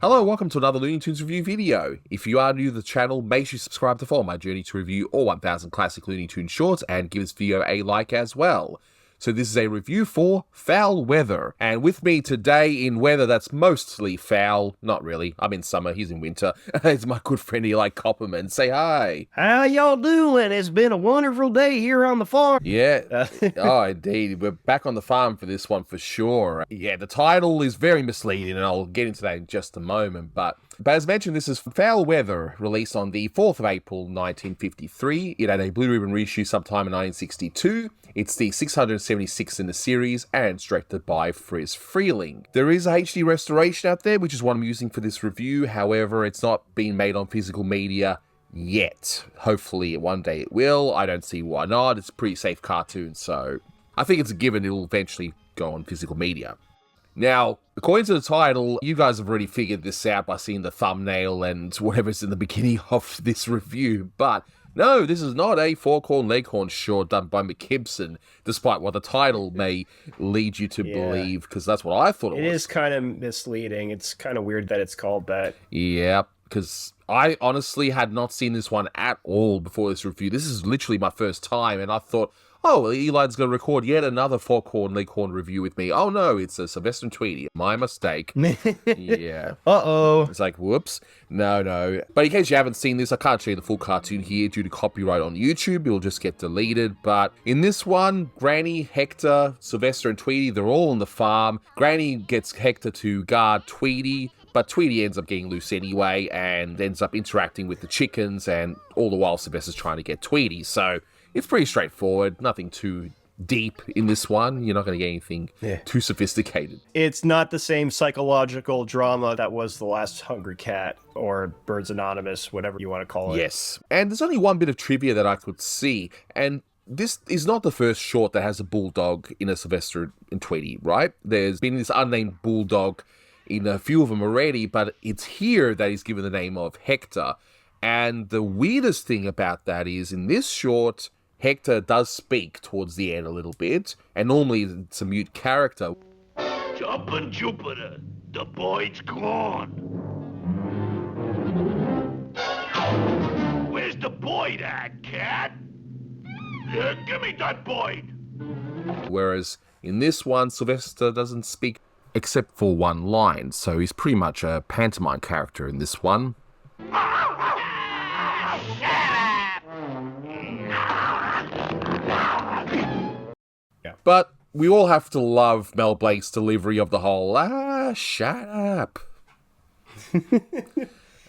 Hello, welcome to another Looney Tunes review video. If you are new to the channel, make sure you subscribe to follow my journey to review all 1000 classic Looney Tunes shorts and give this video a like as well. So this is a review for Fowl Weather, and with me today in weather that's mostly foul, not really, I'm in summer, he's in winter, it's my good friend Eli Copperman. Say hi. How y'all doing? It's been a wonderful day here on the farm. Yeah, oh indeed, we're back on the farm for this one for sure. Yeah, the title is very misleading and I'll get into that in just a moment, but as mentioned, this is Fowl Weather, released on the 4th of April 1953. It had a blue ribbon reissue sometime in 1962. It's the 676th in the series, and it's directed by Friz Freleng. There is a HD restoration out there, which is what I'm using for this review. However, it's not being made on physical media yet. Hopefully, one day it will. I don't see why not. It's a pretty safe cartoon, so I think it's a given it'll eventually go on physical media. Now, according to the title, you guys have already figured this out by seeing the thumbnail and whatever's in the beginning of this review, but no, this is not a Forkhorn Leghorn short done by McKibson, despite what the title may lead you to believe, because that's what I thought it was. It is kind of misleading. It's kind of weird that it's called that. Yeah, because I honestly had not seen this one at all before this review. This is literally my first time, and I thought, oh, well, Eli's going to record yet another Forkhorn Leghorn review with me. Oh, no, it's a Sylvester and Tweety. My mistake. Yeah. Uh-oh. It's like, whoops. No. But in case you haven't seen this, I can't show you the full cartoon here due to copyright on YouTube. It'll just get deleted. But in this one, Granny, Hector, Sylvester, and Tweety, they're all on the farm. Granny gets Hector to guard Tweety, but Tweety ends up getting loose anyway and ends up interacting with the chickens, and all the while Sylvester's trying to get Tweety. So it's pretty straightforward, nothing too deep in this one. You're not going to get anything too sophisticated. It's not the same psychological drama that was The Last Hungry Cat or Birds Anonymous, whatever you want to call it. Yes, and there's only one bit of trivia that I could see, and this is not the first short that has a bulldog in a Sylvester and Tweety, right? There's been this unnamed bulldog in a few of them already, but it's here that he's given the name of Hector. And the weirdest thing about that is, in this short, Hector does speak towards the end a little bit, and normally it's a mute character. Jumpin' Jupiter, the boy's gone. Where's the boy at, cat? Give me that boy. Whereas in this one, Sylvester doesn't speak except for one line, so he's pretty much a pantomime character in this one. But we all have to love Mel Blanc's delivery of the whole, shut up.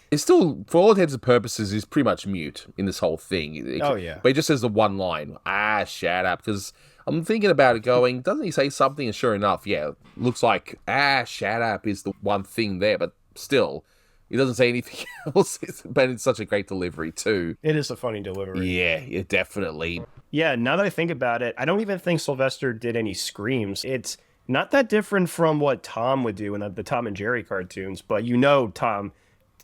It's still, for all intents and purposes, is pretty much mute in this whole thing. Oh, yeah. But he just says the one line, shut up, because I'm thinking about it going, doesn't he say something? And sure enough, yeah, looks like, shut up is the one thing there, but still, he doesn't say anything else, but it's such a great delivery too. It is a funny delivery. Yeah, definitely. Yeah, now that I think about it, I don't even think Sylvester did any screams. It's not that different from what Tom would do in the Tom and Jerry cartoons, but you know Tom,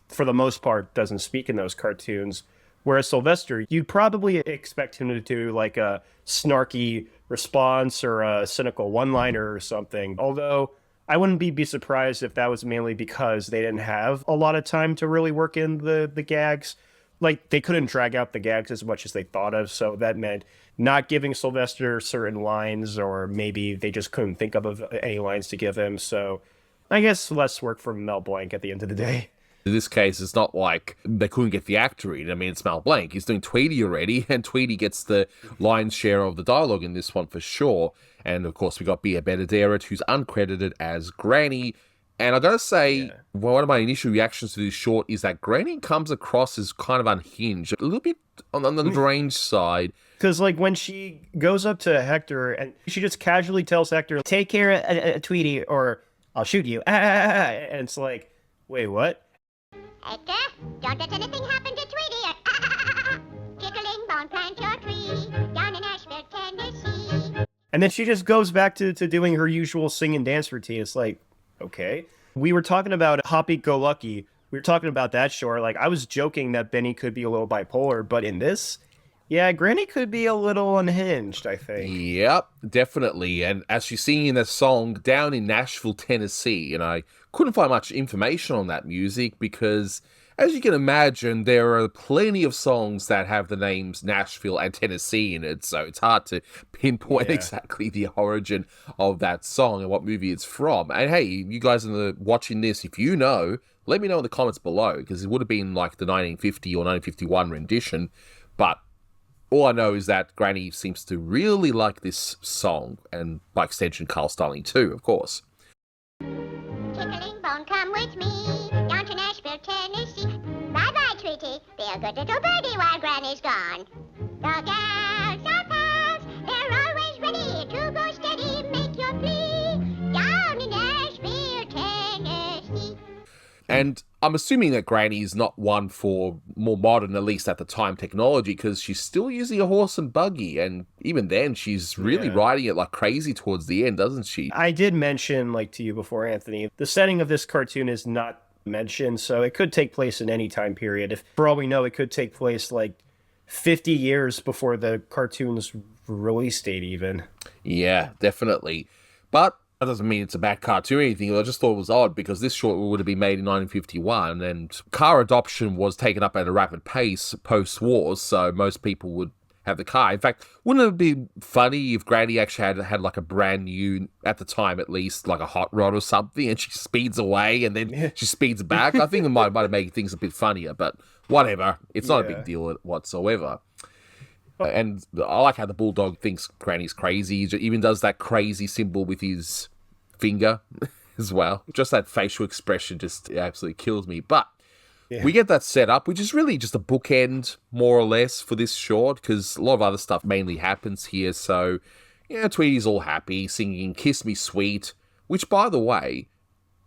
for the most part, doesn't speak in those cartoons. Whereas Sylvester, you'd probably expect him to do like a snarky response or a cynical one-liner or something. Although I wouldn't be surprised if that was mainly because they didn't have a lot of time to really work in the gags. Like, they couldn't drag out the gags as much as they thought of, so that meant not giving Sylvester certain lines, or maybe they just couldn't think of any lines to give him, so I guess less work for Mel Blanc at the end of the day. In this case, it's not like they couldn't get the actor in. I mean, it's Mel Blanc. He's doing Tweety already, and Tweety gets the lion's share of the dialogue in this one for sure. And, of course, we got Bea Benaderet, who's uncredited as Granny. And I gotta say, one of my initial reactions to this short is that Granny comes across as kind of unhinged, a little bit on the deranged side. Because, like, when she goes up to Hector, and she just casually tells Hector, take care of Tweety, or I'll shoot you. And it's like, wait, what? Hector, don't let anything happen to Tweety. Tickling bone, plant your tree down in Asheville, Tennessee. And then she just goes back to doing her usual sing and dance routine. It's like, okay. We were talking about Happy Go Lucky. We were talking about that short. Like, I was joking that Benny could be a little bipolar, but in this, Yeah, Granny could be a little unhinged, I think. Yep, definitely. And as she's singing that song down in Nashville, Tennessee, and I couldn't find much information on that music because, as you can imagine, there are plenty of songs that have the names Nashville and Tennessee in it, so it's hard to pinpoint exactly the origin of that song and what movie it's from. And hey, you guys watching this, if you know, let me know in the comments below, because it would have been like the 1950 or 1951 rendition, but all I know is that Granny seems to really like this song, and by extension, Carl Starling too, of course. Tickling bone, come with me down to Nashville, Tennessee. Bye-bye, Tweety. Be a good little birdie while Granny's gone. The gals are pals. They're always ready to go steady. Make your plea down in Nashville, Tennessee. And I'm assuming that Granny is not one for more modern, at least at the time, technology, because she's still using a horse and buggy, and even then, she's really riding it like crazy towards the end, doesn't she? I did mention, like to you before, Anthony, the setting of this cartoon is not mentioned, so it could take place in any time period. If, for all we know, it could take place like 50 years before the cartoon's release date, even. Yeah, definitely. But that doesn't mean it's a bad cartoon or anything. I just thought it was odd because this short would have been made in 1951 and car adoption was taken up at a rapid pace post-wars, so most people would have the car. In fact, wouldn't it be funny if Granny actually had like a brand new, at the time at least, like a hot rod or something, and she speeds away and then she speeds back? I think it might have made things a bit funnier, but whatever. It's not a big deal whatsoever. And I like how the Bulldog thinks Granny's crazy. He even does that crazy symbol with his finger as well. Just that facial expression just absolutely kills me. But we get that set up, which is really just a bookend, more or less, for this short, because a lot of other stuff mainly happens here. So, Tweety's all happy, singing Kiss Me Sweet, which, by the way,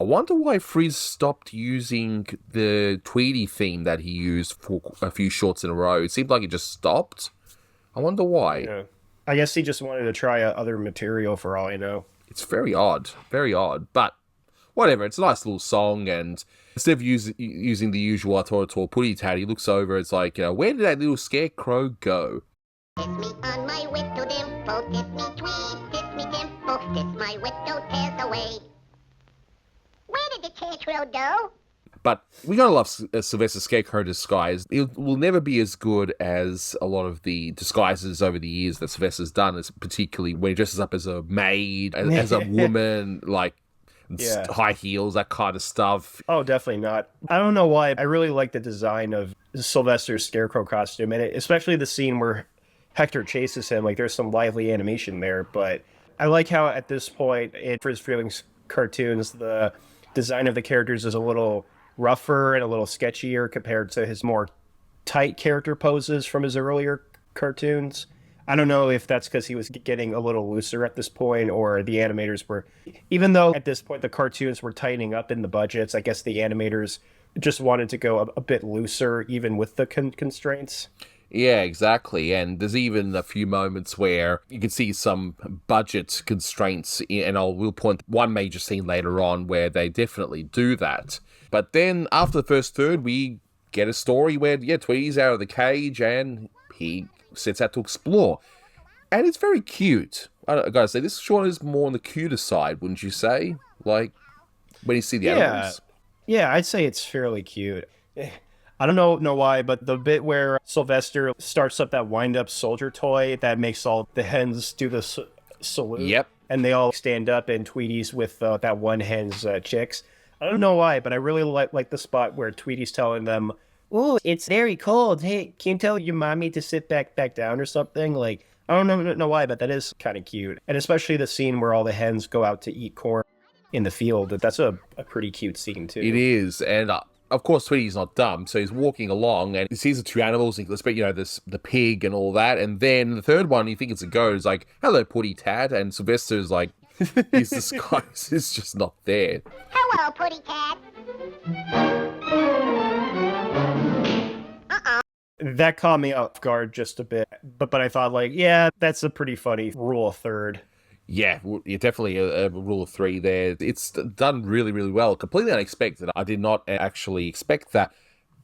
I wonder why Friz stopped using the Tweety theme that he used for a few shorts in a row. It seemed like it just stopped. I wonder why. Yeah. I guess he just wanted to try other material for all I know. It's very odd, but whatever. It's a nice little song, and instead of using the usual I thought a putty tat, he looks over, it's like, where did that little scarecrow go? Kiss me on my widow dimple, kiss me tweet, kiss me dimple, kiss my widow tears away. Where did the scarecrow go? But we gotta love Sylvester's scarecrow disguise. It will never be as good as a lot of the disguises over the years that Sylvester's done, particularly when he dresses up as a maid, as a woman, like high heels, that kind of stuff. Oh, definitely not. I don't know why. I really like the design of Sylvester's scarecrow costume, and especially the scene where Hector chases him. Like, there's some lively animation there, but I like how at this point in Friz Freleng's cartoons, the design of the characters is a little rougher and a little sketchier compared to his more tight character poses from his earlier cartoons. I don't know if that's because he was getting a little looser at this point, or the animators were, even though at this point the cartoons were tightening up in the budgets, I guess the animators just wanted to go a bit looser even with the constraints. Yeah, exactly. And there's even a few moments where you can see some budget constraints, and we'll point one major scene later on where they definitely do that. But then after the first third, we get a story where, Tweety's out of the cage and he sets out to explore. And it's very cute. I gotta say, this short is more on the cuter side, wouldn't you say? Like, when you see the animals. Yeah, I'd say it's fairly cute. I don't know why, but the bit where Sylvester starts up that wind-up soldier toy that makes all the hens do the salute. Yep. And they all stand up, and Tweety's with that one hen's chicks. I don't know why, but I really like the spot where Tweety's telling them, "Oh, it's very cold. Hey, can you tell your mommy to sit back down or something?" Like, I don't know why, but that is kind of cute. And especially the scene where all the hens go out to eat corn in the field. That's a pretty cute scene, too. It is, and of course, Tweety's not dumb, so he's walking along and he sees the two animals, the pig and all that, and then the third one, you think it's a goat, is like, "Hello, Putty Tat," and Sylvester's like, his disguise is just not there. Hello, Putty Cat. That caught me off guard just a bit, but I thought, like, that's a pretty funny rule of third. Yeah, definitely a rule of three there. It's done really, really well. Completely unexpected. I did not actually expect that.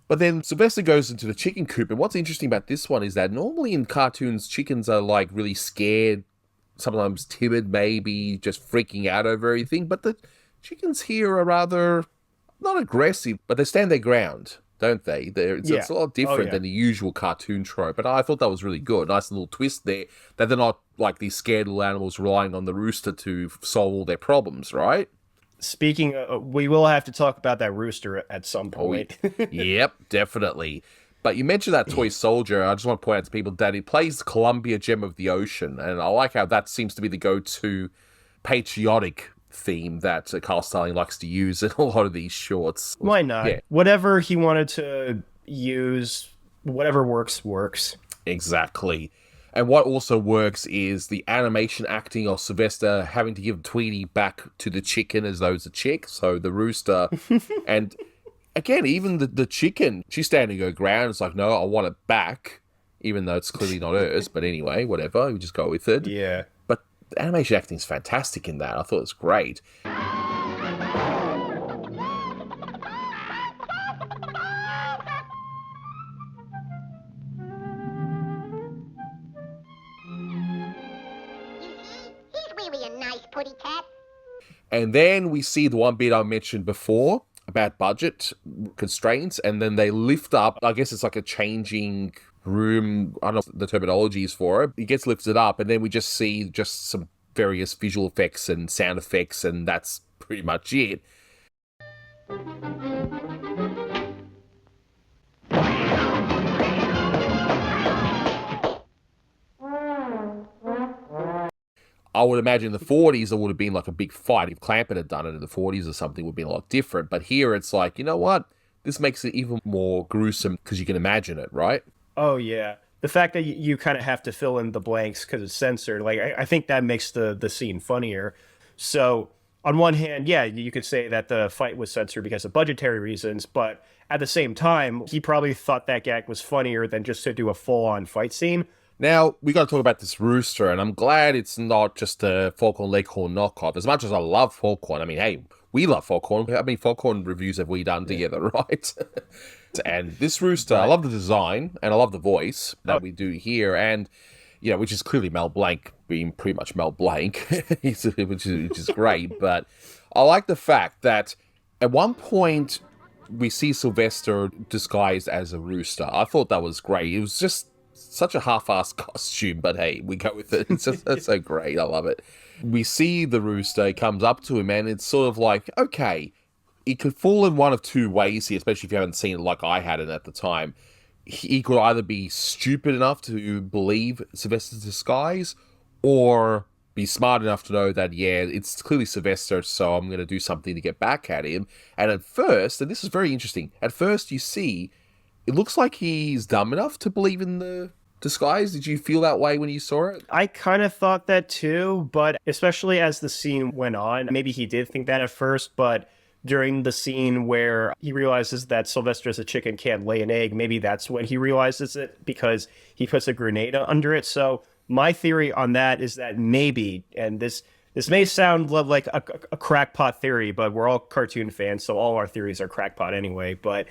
But then Sylvester goes into the chicken coop, and what's interesting about this one is that normally in cartoons, chickens are like really scared, sometimes timid, maybe just freaking out over everything. But the chickens here are rather not aggressive, but they stand their ground, don't they? It's a lot different than the usual cartoon trope. But I thought that was really good. Nice little twist there, that they're not like these scared little animals relying on the rooster to solve all their problems, right? Speaking of, we will have to talk about that rooster at some point. Yep, definitely. But you mentioned that toy soldier. I just want to point out to people that it plays the Columbia Gem of the Ocean. And I like how that seems to be the go-to patriotic theme that Carl Starling likes to use in a lot of these shorts. Why not? Yeah. Whatever he wanted to use, whatever works. Exactly. And what also works is the animation acting of Sylvester having to give Tweety back to the chicken as though it's a chick. So the rooster. And again, even the chicken, she's standing her ground. It's like, no, I want it back. Even though it's clearly not hers. But anyway, whatever. We just go with it. Yeah. But the animation acting is fantastic in that. I thought it was great. Putty cat. And then we see the one bit I mentioned before about budget constraints, and then they lift up, I guess it's like a changing room, I don't know what the terminology is for it. It gets lifted up, and then we just see just some various visual effects and sound effects, and that's pretty much it. I would imagine in the 40s, it would have been like a big fight. If Clampett had done it in the 40s or something, it would have been a lot different. But here it's like, you know what? This makes it even more gruesome because you can imagine it, right? Oh, yeah. The fact that you kind of have to fill in the blanks because it's censored, like I think that makes the scene funnier. So on one hand, yeah, you could say that the fight was censored because of budgetary reasons, but at the same time, he probably thought that gag was funnier than just to do a full-on fight scene. Now, we got to talk about this rooster, and I'm glad it's not just a Foghorn Leghorn knockoff. As much as I love Foghorn, I mean, hey, we love Foghorn. How many Foghorn reviews have we done together, right? And this rooster, I love the design, and I love the voice that we do here, and, you know, which is clearly Mel Blanc being pretty much Mel Blanc, which is great. But I like the fact that at one point we see Sylvester disguised as a rooster. I thought that was great. It was just such a half-assed costume, but hey, we go with it. It's just that's so great. I love it. We see the rooster, he comes up to him, and it's sort of like, okay, it could fall in one of two ways here, especially if you haven't seen it like I had it at the time. He could either be stupid enough to believe Sylvester's disguise, or be smart enough to know that, yeah, it's clearly Sylvester, so I'm going to do something to get back at him. And at first, and this is very interesting, at first you see, it looks like he's dumb enough to believe in the disguise. Did you feel that way when you saw it? I kind of thought that too, but especially as the scene went on, maybe he did think that at first, but during the scene where he realizes that Sylvester as a chicken can't lay an egg, maybe that's when he realizes it because he puts a grenade under it. So my theory on that is that maybe, and this may sound like a crackpot theory, but we're all cartoon fans, so all our theories are crackpot anyway. But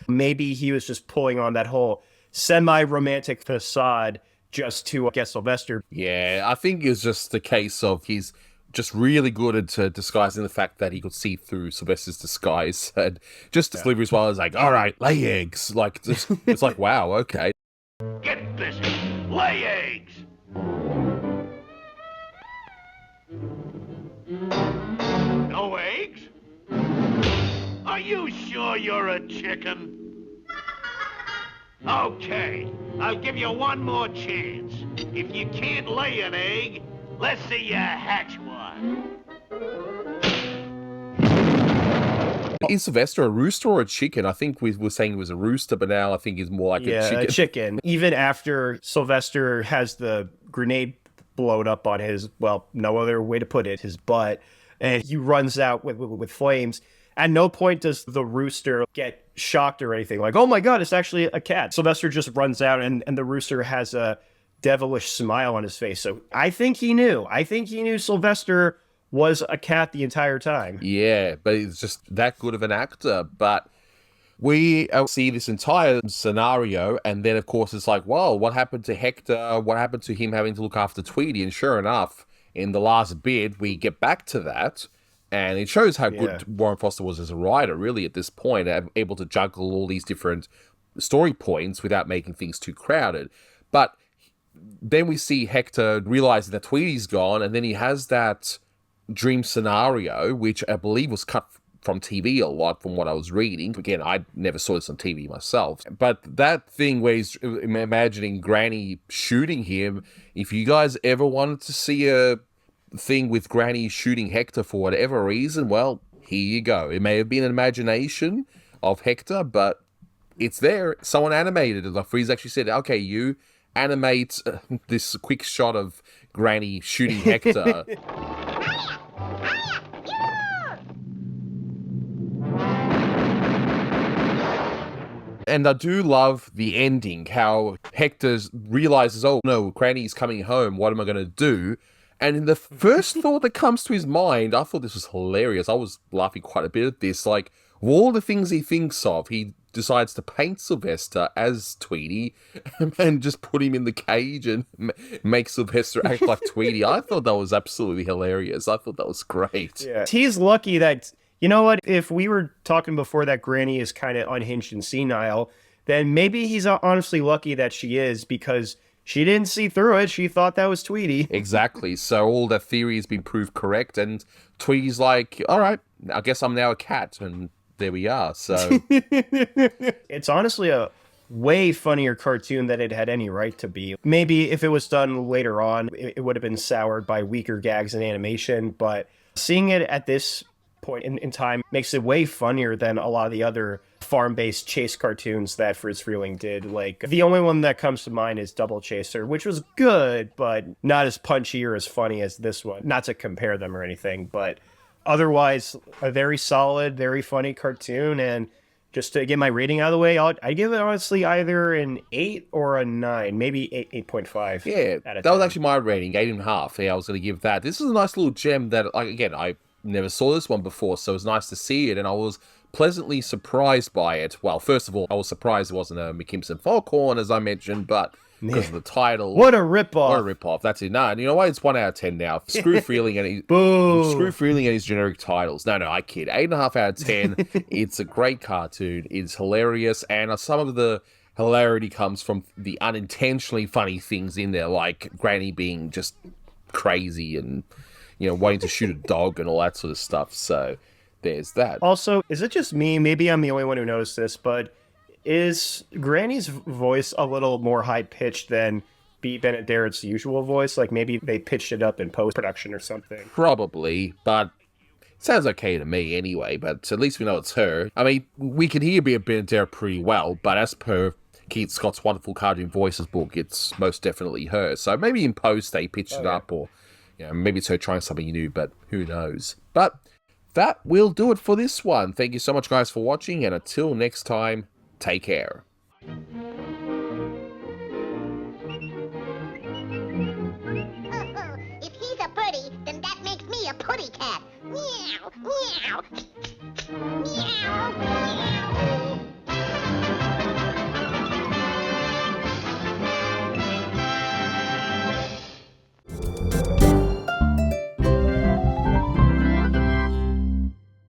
maybe he was just pulling on that whole semi-romantic facade just to get Sylvester. Yeah, I think it's just the case of he's just really good at disguising the fact that he could see through Sylvester's disguise. And just deliver as well as like, all right, lay eggs. Like, it's like, wow, okay. Get busy. Lay eggs. No eggs? Are you sure you're a chicken? Okay, I'll give you one more chance. If you can't lay an egg, let's see you hatch one. Is Sylvester a rooster or a chicken? I think we were saying he was a rooster, but now I think he's more like a chicken. A chicken. Even after Sylvester has the grenade blown up on his, well, no other way to put it, his butt, and he runs out with flames. At no point does the rooster get shocked or anything. Like, oh my God, it's actually a cat. Sylvester just runs out, and the rooster has a devilish smile on his face. So I think he knew. I think he knew Sylvester was a cat the entire time. Yeah, but he's just that good of an actor. But we see this entire scenario, and then, of course, it's like, well, what happened to Hector? What happened to him having to look after Tweety? And sure enough, in the last bit, we get back to that, and it shows how good Warren Foster was as a writer, really, at this point, able to juggle all these different story points without making things too crowded. But then we see Hector realizing that Tweety's gone, and then he has that dream scenario, which I believe was cut from TV a lot from what I was reading. Again, I never saw this on TV myself. But that thing where he's imagining Granny shooting him, if you guys ever wanted to see a thing with Granny shooting Hector for whatever reason, well, here you go. It may have been an imagination of Hector, but it's there. Someone animated it. Like Friz actually said, okay, you animate this quick shot of Granny shooting Hector. And I do love the ending, how Hector realizes, oh no, Granny's coming home, what am I going to do? And in the first thought that comes to his mind, I thought this was hilarious. I was laughing quite a bit at this. Like, of all the things he thinks of, he decides to paint Sylvester as Tweety and just put him in the cage and make Sylvester act like Tweety. I thought that was absolutely hilarious. I thought that was great. Yeah. He's lucky that... You know what? If we were talking before that Granny is kind of unhinged and senile, then maybe he's honestly lucky that she is, because she didn't see through it. She thought that was Tweety. Exactly. So all that theory has been proved correct, and Tweety's like, all right, I guess I'm now a cat, and there we are. So it's honestly a way funnier cartoon than it had any right to be. Maybe if it was done later on, it would have been soured by weaker gags and animation, but seeing it at this point in time makes it way funnier than a lot of the other farm-based chase cartoons that Friz Freleng did. Like, the only one that comes to mind is Double Chaser, which was good, but not as punchy or as funny as this one. Not to compare them or anything, but otherwise, a very solid, very funny cartoon. And just to get my rating out of the way, I give it honestly either an 8 or a 9, maybe 8.5. Yeah, that was actually my rating, 8.5. Yeah, I was going to give that. This is a nice little gem that, like, again, I never saw this one before, so it was nice to see it, and I was pleasantly surprised by it. Well, first of all, I was surprised it wasn't a McKimson Foghorn, as I mentioned, but because of the title. What a ripoff. What a ripoff. That's it. No, and you know what? It's 1 out of 10 now. Screw Freleng and his generic titles. No, I kid. 8.5 out of 10. It's a great cartoon. It's hilarious, and some of the hilarity comes from the unintentionally funny things in there, like Granny being just crazy and, you know, wanting to shoot a dog and all that sort of stuff. So there's that. Also, is it just me? Maybe I'm the only one who noticed this, but is Granny's voice a little more high-pitched than B. Benadet's usual voice? Like, maybe they pitched it up in post-production or something. Probably, but it sounds okay to me anyway, but at least we know it's her. I mean, we can hear B. Benadet pretty well, but as per Keith Scott's wonderful cartoon voices book, it's most definitely her. So maybe in post they pitched it up, or you know, maybe it's her trying something new, but who knows. But that will do it for this one. Thank you so much, guys, for watching, and until next time, take care. Oh, if he's a birdie, then that makes me a putty cat. Meow, meow.